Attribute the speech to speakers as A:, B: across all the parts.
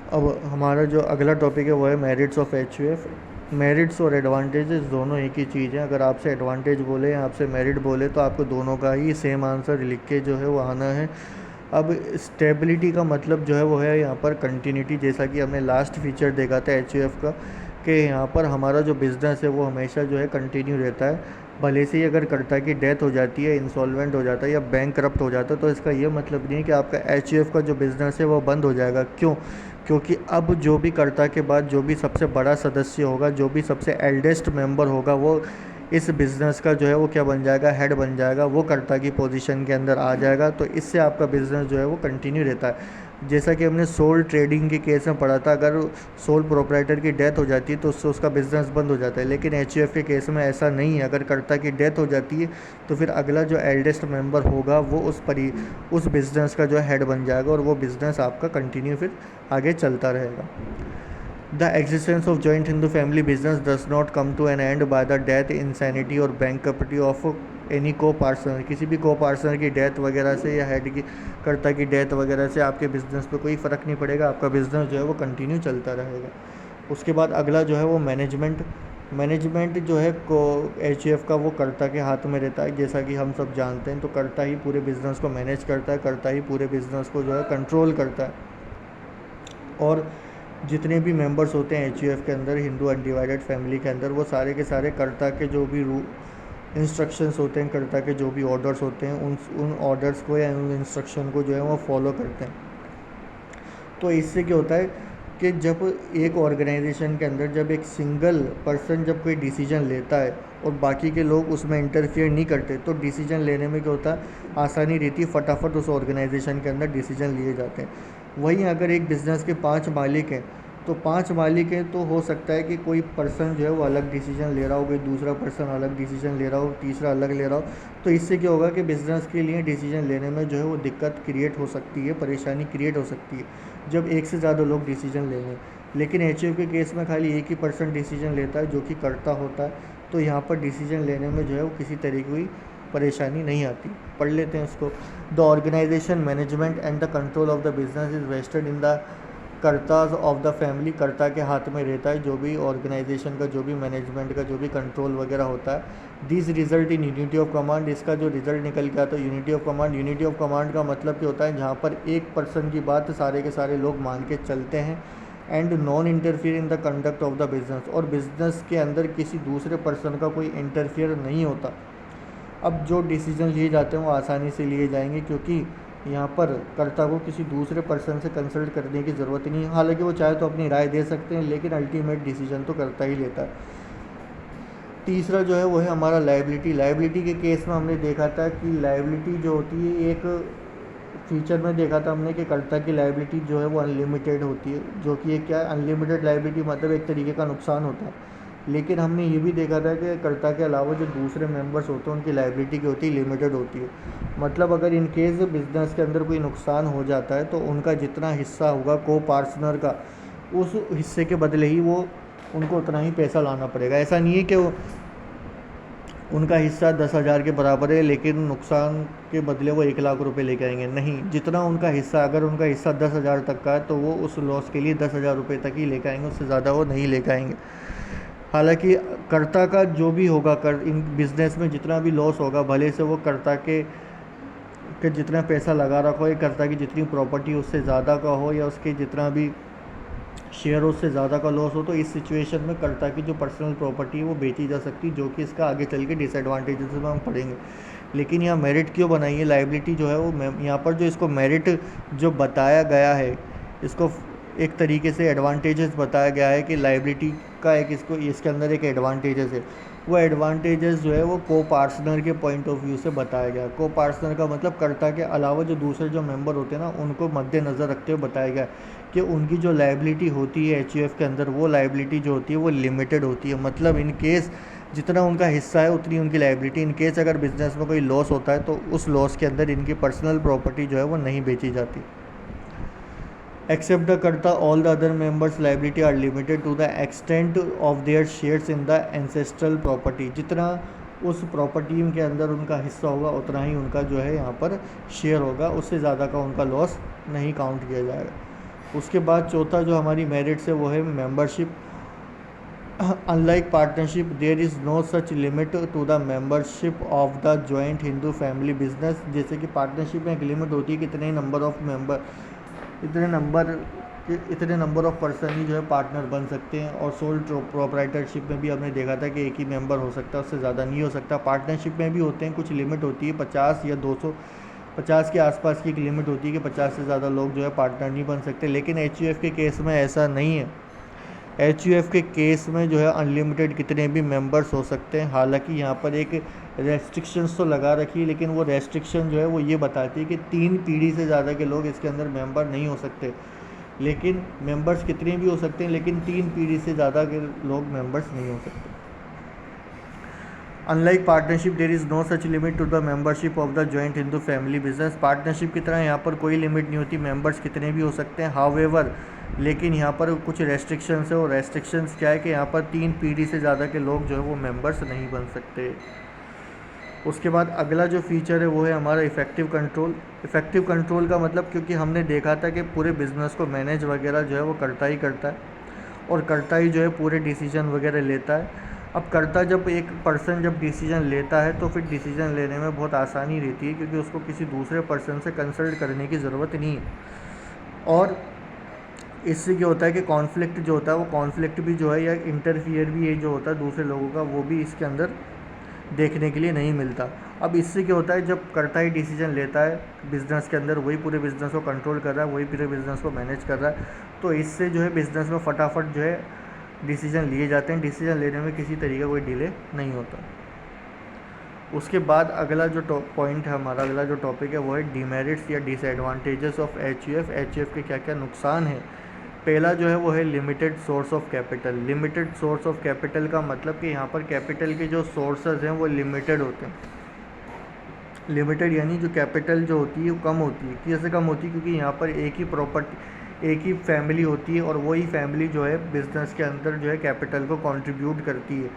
A: अब हमारा जो अगला टॉपिक है वो है मेरिट्स ऑफ एचयूएफ। मेरिट्स और एडवांटेजेस दोनों एक ही चीज़ है। अगर आपसे एडवांटेज बोले या आपसे मेरिट बोले तो आपको दोनों का ही सेम आंसर लिख के जो है वो आना है। अब स्टेबिलिटी का मतलब जो है वो है यहाँ पर कंटिन्यूटी, जैसा कि हमने लास्ट फीचर देखा था एचयूएफ का, कि यहाँ पर हमारा जो बिज़नेस है वो हमेशा जो है कंटिन्यू रहता है। भले से ही अगर कर्ता की डेथ हो जाती है, इंसॉल्वेंट हो जाता है या बैंक करप्ट हो जाता है, तो इसका ये मतलब नहीं है कि आपका एचयूएफ का जो बिज़नेस है वो बंद हो जाएगा। क्यों? क्योंकि अब जो भी कर्ता के बाद जो भी सबसे बड़ा सदस्य होगा, जो भी सबसे एल्डेस्ट मेंबर होगा, वो इस बिज़नेस का जो है वो क्या बन जाएगा, हेड बन जाएगा, वो कर्ता की पोजीशन के अंदर आ जाएगा। तो इससे आपका बिज़नेस जो है वो कंटिन्यू रहता है। जैसा कि हमने सोल ट्रेडिंग के केस में पढ़ा था, अगर सोल प्रोप्राइटर की डेथ हो जाती है तो उससे उसका बिज़नेस बंद हो जाता है। लेकिन एचयूएफ के केस में ऐसा नहीं है। अगर कर्ता की डेथ हो जाती है तो फिर अगला जो एल्डेस्ट मेंबर होगा वो उस बिज़नेस का जो है हेड बन जाएगा और वो बिज़नेस आपका कंटिन्यू फिर आगे चलता रहेगा। The existence of joint Hindu family business does not come to an end by the death, insanity और bankruptcy of any copartner. किसी भी को पार्टनर की डेथ वगैरह से या हेड की कर्ता की डेथ वगैरह से आपके बिज़नेस पे कोई फ़र्क नहीं पड़ेगा। आपका बिज़नेस जो है वो कंटिन्यू चलता रहेगा। उसके बाद अगला जो है वो मैनेजमेंट। मैनेजमेंट जो है को एचयूएफ का वो कर्ता के हाथ में रहता है, जैसा कि हम सब जानते हैं। तो कर्ता ही पूरे बिज़नेस को मैनेज करता है, कर्ता ही पूरे बिज़नेस को जो है कंट्रोल करता है। और जितने भी मेंबर्स होते हैं एचयूएफ के अंदर, हिंदू अनडिवाइडेड फैमिली के अंदर, वो सारे के सारे कर्ता के जो भी इंस्ट्रक्शंस होते हैं, कर्ता के जो भी ऑर्डर्स होते हैं, उन ऑर्डर्स को या उन इंस्ट्रक्शन को जो है वो फॉलो करते हैं। तो इससे क्या होता है कि जब एक ऑर्गेनाइजेशन के अंदर जब एक सिंगल पर्सन जब कोई डिसीजन लेता है और बाकी के लोग उसमें इंटरफियर नहीं करते, तो डिसीजन लेने में क्या होता है, आसानी रहती है, फटाफट उस ऑर्गेनाइजेशन के अंदर डिसीजन लिए जाते हैं। वहीं अगर एक बिज़नेस के 5 मालिक हैं, तो 5 मालिक हैं तो हो सकता है कि कोई पर्सन जो है वो अलग डिसीजन ले रहा हो, कोई दूसरा पर्सन अलग डिसीजन ले रहा हो, तीसरा अलग ले रहा हो। तो इससे क्या होगा कि बिज़नेस के लिए डिसीजन लेने में जो है वो दिक्कत क्रिएट हो सकती है, परेशानी क्रिएट हो सकती है जब एक से ज़्यादा लोग डिसीजन ले लें। लेकिन एचयूएफ के केस में खाली एक ही पर्सन डिसीजन लेता है जो कि कर्ता होता है। तो यहाँ पर डिसीजन लेने में जो है वो किसी तरह की परेशानी नहीं आती। पढ़ लेते हैं उसको। The organisation management and the control of the business is vested in the kartas of the family. Karta के हाथ में रहता है जो भी ऑर्गेनाइजेशन का, जो भी मैनेजमेंट का, जो भी कंट्रोल वगैरह होता है। This result in unity of command. इसका जो रिजल्ट निकल के आता है unity of command. Unity of command का मतलब क्या होता है, जहाँ पर एक पर्सन की बात सारे के सारे लोग मान के चलते हैं। And non interfere in the conduct of the business. और बिजनेस के अंदर किसी दूसरे पर्सन का कोई इंटरफियर नहीं होता। अब जो डिसीजन लिए जाते हैं वो आसानी से लिए जाएंगे, क्योंकि यहाँ पर कर्ता को किसी दूसरे पर्सन से कंसल्ट करने की ज़रूरत नहीं है। हालांकि वो चाहे तो अपनी राय दे सकते हैं, लेकिन अल्टीमेट डिसीजन तो करता ही लेता है। तीसरा जो है वो है हमारा लायबिलिटी। लायबिलिटी के केस में हमने देखा था कि लायबिलिटी जो होती है, एक फीचर में देखा था हमने कि कर्ता की लायबिलिटी जो है वो अनलिमिटेड होती है, जो कि एक क्या है, अनलिमिटेड लायबिलिटी मतलब एक तरीके का नुकसान होता है। लेकिन हमने ये भी देखा था कि कर्ता के अलावा जो दूसरे मेंबर्स होते हैं उनकी लायबिलिटी की होती है लिमिटेड होती है। मतलब अगर इन केस बिजनेस के अंदर कोई नुकसान हो जाता है तो उनका जितना हिस्सा होगा को पार्टनर का, उस हिस्से के बदले ही वो उनको उतना ही पैसा लाना पड़ेगा। ऐसा नहीं है कि उनका हिस्सा 10,000 के बराबर है लेकिन नुकसान के बदले वो 1 लाख रुपए लेके आएंगे। नहीं, जितना उनका हिस्सा, अगर उनका हिस्सा 10,000 तक का है तो वो उस लॉस के लिए 10,000 रुपये तक ही लेके आएंगे, उससे ज़्यादा वो नहीं लेके आएंगे। हालांकि कर्ता का जो भी होगा, कर इन बिज़नेस में जितना भी लॉस होगा, भले से वो कर्ता के जितना पैसा लगा रखा हो, या कर्ता की जितनी प्रॉपर्टी उससे ज़्यादा का हो, या उसके जितना भी शेयर उससे ज़्यादा का लॉस हो, तो इस सिचुएशन में कर्ता की जो पर्सनल प्रॉपर्टी है वो बेची जा सकती है, जो कि इसका आगे चल के डिसएडवांटेजेस में हम पढ़ेंगे। लेकिन यहाँ मेरिट क्यों बनाई है, लायबिलिटी जो है वो यहाँ पर जो इसको मेरिट जो बताया गया है, इसको एक तरीके से एडवांटेजेस बताया गया है कि लायबिलिटी का एक इसको इसके अंदर एक एडवांटेजेस है। वो एडवांटेजेस जो है वो को पार्टनर के पॉइंट ऑफ व्यू से बताया गया। को पार्टनर का मतलब कर्ता के अलावा जो दूसरे जो मेंबर होते हैं ना, उनको मद्देनज़र रखते हुए बताया गया कि उनकी जो लायबिलिटी होती है एचयूएफ के अंदर, वो लायबिलिटी जो होती है वो लिमिटेड होती है। मतलब इन केस जितना उनका हिस्सा है उतनी उनकी लायबिलिटी। इन केस अगर बिजनेस में कोई लॉस होता है तो उस लॉस के अंदर इनकी पर्सनल प्रॉपर्टी जो है वो नहीं बेची जाती। Except the कर्ता, all the other members' liability are limited to the extent of their shares in the ancestral property। जितना उस प्रॉपर्टी के अंदर उनका हिस्सा होगा उतना ही उनका जो है यहाँ पर शेयर होगा, उससे ज़्यादा का उनका लॉस नहीं काउंट किया जाएगा। उसके बाद चौथा जो हमारी मेरिट्स है वो है membership. Unlike partnership there is no such limit to the membership of the joint Hindu family business. जैसे कि पार्टनरशिप में एक लिमिट होती है कितने नंबर ऑफ मेंबर, इतने नंबर इतने नंबर ऑफ पर्सन ही जो है पार्टनर बन सकते हैं। और सोल प्रोप्राइटरशिप में भी हमने देखा था कि एक ही मेंबर हो सकता है, उससे ज़्यादा नहीं हो सकता। पार्टनरशिप में भी होते हैं, कुछ लिमिट होती है 50 या 250 के आसपास की एक लिमिट होती है कि 50 से ज़्यादा लोग जो है पार्टनर नहीं बन सकते। लेकिन HUF के केस में ऐसा नहीं है। HUF के केस में जो है अनलिमिटेड कितने भी मेंबर्स हो सकते हैं। हालांकि यहाँ पर एक रेस्ट्रिक्शंस तो लगा रखी है, लेकिन वो रेस्ट्रिक्शन जो है वो ये बताती है कि 3 पीढ़ी से ज़्यादा के लोग इसके अंदर मेंबर नहीं हो सकते। लेकिन मेंबर्स कितने भी हो सकते हैं, लेकिन 3 पीढ़ी से ज़्यादा के लोग मेंबर्स नहीं हो सकते। Unlike partnership there is no such limit to the membership of the joint Hindu family business. Partnership की तरह यहाँ पर कोई लिमिट नहीं होती, मेंबर्स कितने भी हो सकते हैं। हाउएवर, लेकिन यहाँ पर कुछ रेस्ट्रिक्शंस है। और रेस्ट्रिक्शंस क्या है कि यहाँ पर 3 पीढ़ी से ज़्यादा के लोग जो है वो मेंबर्स नहीं बन सकते। उसके बाद अगला जो फीचर है वो है हमारा इफ़ेक्टिव कंट्रोल। इफ़ेक्टिव कंट्रोल का मतलब, क्योंकि हमने देखा था कि पूरे बिज़नेस को मैनेज वगैरह जो है वो करता ही करता है, और करता ही जो है पूरे डिसीजन वगैरह लेता है। अब करता जब एक पर्सन जब डिसीजन लेता है तो फिर डिसीजन लेने में बहुत आसानी रहती है, क्योंकि उसको किसी दूसरे पर्सन से कंसल्ट करने की ज़रूरत नहीं है। और इससे क्या होता है कि कॉन्फ्लिक्ट जो होता है वो कॉन्फ्लिक्ट भी जो है या इंटरफियर भी ये जो होता है दूसरे लोगों का, वो भी इसके अंदर देखने के लिए नहीं मिलता। अब इससे क्या होता है, जब करता ही डिसीजन लेता है बिज़नेस के अंदर, वही पूरे बिज़नेस को कंट्रोल कर रहा है, वही पूरे बिज़नेस को मैनेज कर रहा है, तो इससे जो है बिज़नेस में फटाफट जो है डिसीजन लिए जाते हैं। डिसीजन लेने में किसी तरीके का कोई डिले नहीं होता। उसके बाद अगला जो पॉइंट है हमारा, अगला जो टॉपिक है वो है डीमेरिट्स या डिसएडवांटेजेस ऑफ HUF। HUF के क्या क्या नुकसान है। पहला जो है वो है limited source of capital. Limited source of capital का मतलब कि यहाँ पर कैपिटल के जो सोर्सेज हैं वो लिमिटेड होते हैं। लिमिटेड यानी जो कैपिटल जो होती है वो कम होती है। कैसे कम होती है? क्योंकि यहाँ पर एक ही प्रॉपर्टी, एक ही फैमिली होती है, और वही फैमिली जो है बिज़नेस के अंदर जो है कैपिटल को कंट्रीब्यूट करती है।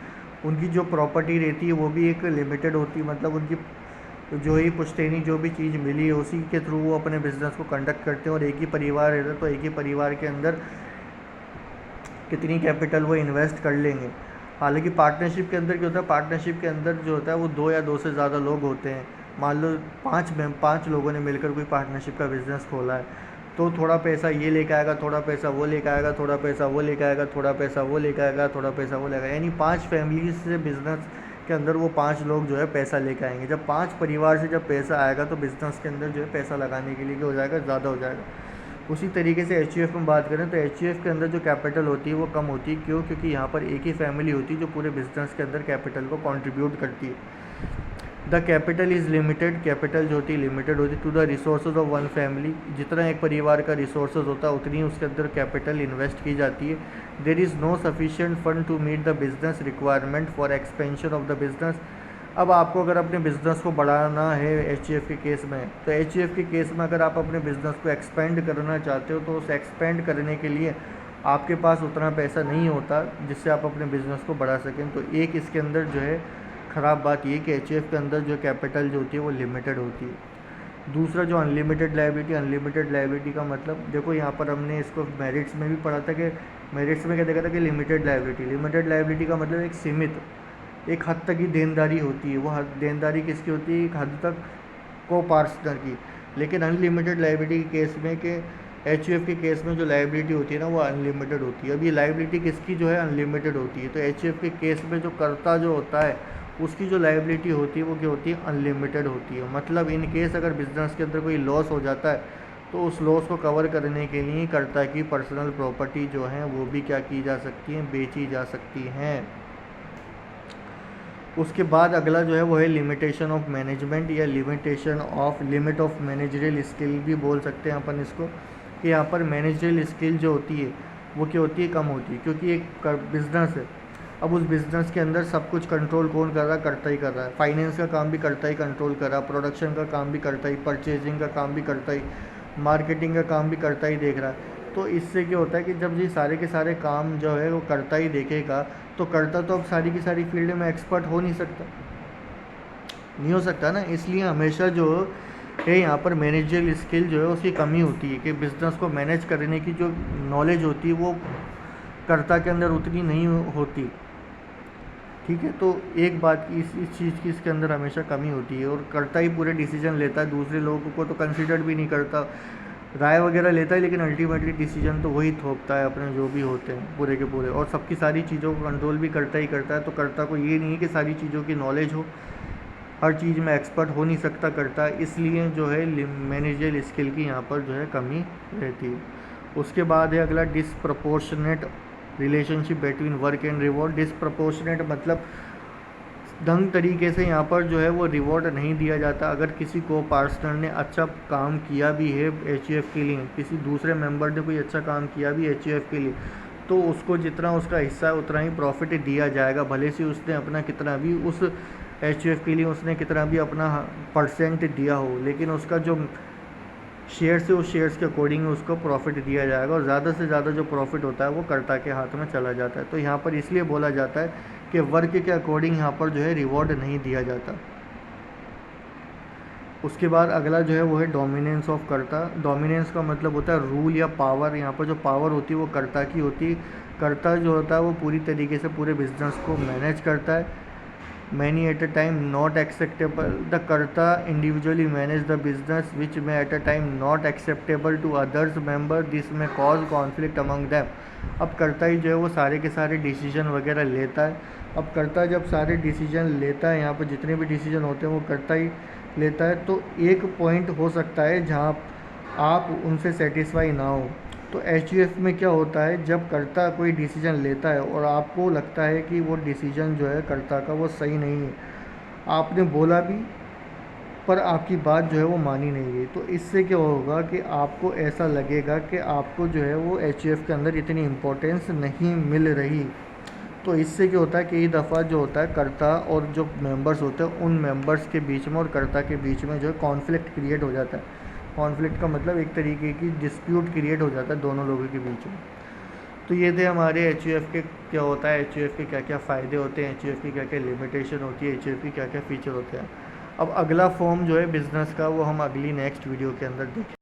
A: उनकी जो प्रॉपर्टी रहती है वो भी एक लिमिटेड होती है, मतलब उनकी जो ही पुश्तैनी जो भी चीज़ मिली है उसी के थ्रू वो अपने बिज़नेस को कंडक्ट करते हैं। और एक ही परिवार रहता है, तो एक ही परिवार के अंदर कितनी कैपिटल वो इन्वेस्ट कर लेंगे। हालांकि पार्टनरशिप के अंदर क्या होता है, पार्टनरशिप के अंदर जो होता है वो 2 या 2 से ज़्यादा लोग होते हैं। मान लो 5 लोगों ने मिलकर कोई पार्टनरशिप का बिज़नेस खोला है, तो थोड़ा पैसा ये लेकर आएगा, थोड़ा पैसा वो लेकर आएगा, थोड़ा पैसा वो लेकर आएगा, थोड़ा पैसा वो लेकर आएगा, थोड़ा पैसा वो लेकर, यानी 5 फैमिलीज से बिज़नेस के अंदर वो 5 लोग जो है पैसा लेकर आएंगे। जब 5 परिवार से जब पैसा आएगा तो बिज़नेस के अंदर जो है पैसा लगाने के लिए क्या हो जाएगा, ज़्यादा हो जाएगा। उसी तरीके से HUF में बात करें तो HUF के अंदर जो कैपिटल होती है वो कम होती है। क्यों? क्योंकि यहाँ पर एक ही फैमिली होती है जो पूरे बिजनेस के अंदर कैपिटल को कंट्रीब्यूट करती है। The capital is limited. Capital जो होती है लिमिटेड होती है to the resources of one family. जितना एक परिवार का रिसोर्सेज होता है उतनी उसके अंदर कैपिटल इन्वेस्ट की जाती है। There is no sufficient fund to meet the business requirement for expansion of the business. अब आपको अगर अपने बिज़नेस को बढ़ाना है HUF के केस में, तो HUF के केस में अगर आप अपने बिज़नेस को एक्सपेंड करना चाहते हो तो उस एक्सपेंड करने के लिए आपके पास उतना पैसा नहीं होता जिससे आप अपने बिज़नेस को बढ़ा सकें। तो एक इसके अंदर जो है ख़राब बात ये कि HUF के अंदर जो कैपिटल जो होती है वो लिमिटेड होती है। दूसरा जो अनलिमिटेड लायबिलिटी, अनलिमिटेड लायबिलिटी का मतलब देखो यहाँ पर हमने इसको मेरिट्स में भी पढ़ा था कि मेरिट्स में क्या देखा था कि लिमिटेड लायबिलिटी। लिमिटेड लायबिलिटी का मतलब एक सीमित, एक हद तक ही देनदारी होती है। वो देनदारी किसकी होती है? एक हद तक को पार्टनर की। लेकिन अनलिमिटेड लायबिलिटी के केस में कि HUF के केस में जो लायबिलिटी होती है ना वो अनलिमिटेड होती है। अब ये लायबिलिटी किसकी जो है अनलिमिटेड होती है, तो HUF के केस में जो कर्ता जो होता है उसकी जो लायबिलिटी होती है वो क्या होती है? अनलिमिटेड होती है। मतलब इन केस अगर बिजनेस के अंदर कोई लॉस हो जाता है तो उस लॉस को कवर करने के लिए कर्ता की पर्सनल प्रॉपर्टी जो है वो भी क्या की जा सकती हैं? बेची जा सकती हैं। उसके बाद अगला जो है वो है लिमिटेशन ऑफ मैनेजमेंट या लिमिट ऑफ मैनेजरियल स्किल भी बोल सकते हैं अपन इसको, कि यहाँ पर मैनेजरियल स्किल जो होती है वो क्या होती है? कम होती है। क्योंकि एक बिज़नेस है, अब उस बिज़नेस के अंदर सब कुछ कंट्रोल कौन कर रहा है? करता ही कर रहा है। फाइनेंस का काम भी करता ही कंट्रोल कर रहा है, प्रोडक्शन का काम भी करता ही, परचेजिंग का काम भी करता ही, मार्केटिंग का काम भी करता ही देख रहा है। तो इससे क्या होता है कि जब ये सारे के सारे काम जो है वो करता ही देखेगा तो करता तो अब सारी की सारी फील्ड में एक्सपर्ट हो नहीं सकता, नहीं हो सकता ना। इसलिए हमेशा जो ये यहाँ पर मैनेजरियल स्किल जो है उसकी कमी होती है कि बिज़नेस को मैनेज करने की जो नॉलेज होती है वो कर्ता के अंदर उतनी नहीं होती। ठीक है, तो एक बात की इस चीज़ की इसके अंदर हमेशा कमी होती है, और कर्ता ही पूरे डिसीजन लेता है, दूसरे लोगों को तो कंसिडर भी नहीं करता, राय वगैरह लेता है, लेकिन अल्टीमेटली डिसीजन तो वही थोपता है अपने जो भी होते हैं पूरे के पूरे, और सबकी सारी चीज़ों को कंट्रोल भी करता ही करता है। तो कर्ता को ये नहीं है कि सारी चीज़ों की नॉलेज हो, हर चीज़ में एक्सपर्ट हो नहीं सकता करता, इसलिए जो है मैनेजरियल स्किल की यहाँ पर जो है कमी रहती है। उसके बाद है अगला disproportionate relationship between work and reward. Disproportionate मतलब ढंग तरीके से यहाँ पर जो है वो रिवॉर्ड नहीं दिया जाता। अगर किसी को पार्टनर ने अच्छा काम किया भी है एचयूएफ के लिए, किसी दूसरे मेंबर ने कोई अच्छा काम किया भी एचयूएफ के लिए, तो उसको जितना उसका हिस्सा है उतना ही प्रॉफिट दिया जाएगा, भले से उसने अपना कितना भी उस एचयूएफ के लिए उसने कितना भी अपना परसेंट दिया हो, लेकिन उसका जो शेयर्स है उस शेयर्स के अकॉर्डिंग उसको प्रॉफिट दिया जाएगा, और ज़्यादा से ज़्यादा जो प्रॉफिट होता है वो कर्ता के हाथ में चला जाता है। तो यहाँ पर इसलिए बोला जाता है कि वर्क के अकॉर्डिंग यहाँ पर जो है रिवॉर्ड नहीं दिया जाता। उसके बाद अगला जो है वो है डोमिनेंस ऑफ कर्ता। डोमिनेंस का मतलब होता है रूल या पावर। यहाँ पर जो पावर होती है वो कर्ता की होती है। कर्ता जो होता है वो पूरी तरीके से पूरे बिजनेस को मैनेज करता है। many at a time not acceptable, the कर्ता individually manage the business which may at a time not acceptable to others member, this may cause conflict among them। अब कर्ता ही जो है वो सारे के सारे डिसीजन वगैरह लेता है। अब कर्ता जब सारे डिसीजन लेता है, यहाँ पर जितने भी डिसीजन होते हैं वो कर्ता ही लेता है, तो एक पॉइंट हो सकता है जहाँ आप उनसे सेटिस्फाई ना हो। तो एचयूएफ में क्या होता है, जब कर्ता कोई डिसीजन लेता है और आपको लगता है कि वो डिसीजन जो है कर्ता का वो सही नहीं है, आपने बोला भी पर आपकी बात जो है वो मानी नहीं गई, तो इससे क्या होगा कि आपको ऐसा लगेगा कि आपको जो है वो एचयूएफ के अंदर इतनी इम्पोर्टेंस नहीं मिल रही। तो इससे क्या होता है कि कई दफ़ा जो होता है कर्ता और जो मेंबर्स होते हैं उन मेंबर्स के बीच में और कर्ता के बीच में जो है कॉन्फ्लिक्ट क्रिएट हो जाता है। कॉन्फ्लिक्ट का मतलब एक तरीके की डिस्प्यूट क्रिएट हो जाता है दोनों लोगों के बीच में। तो ये थे हमारे एचयूएफ के क्या होता है, एचयूएफ के क्या क्या फ़ायदे होते हैं, एचयूएफ की क्या क्या लिमिटेशन होती है, एचयूएफ की क्या क्या फ़ीचर होते हैं। अब अगला फॉर्म जो है बिज़नेस का वो हम अगली नेक्स्ट वीडियो के अंदर देखें।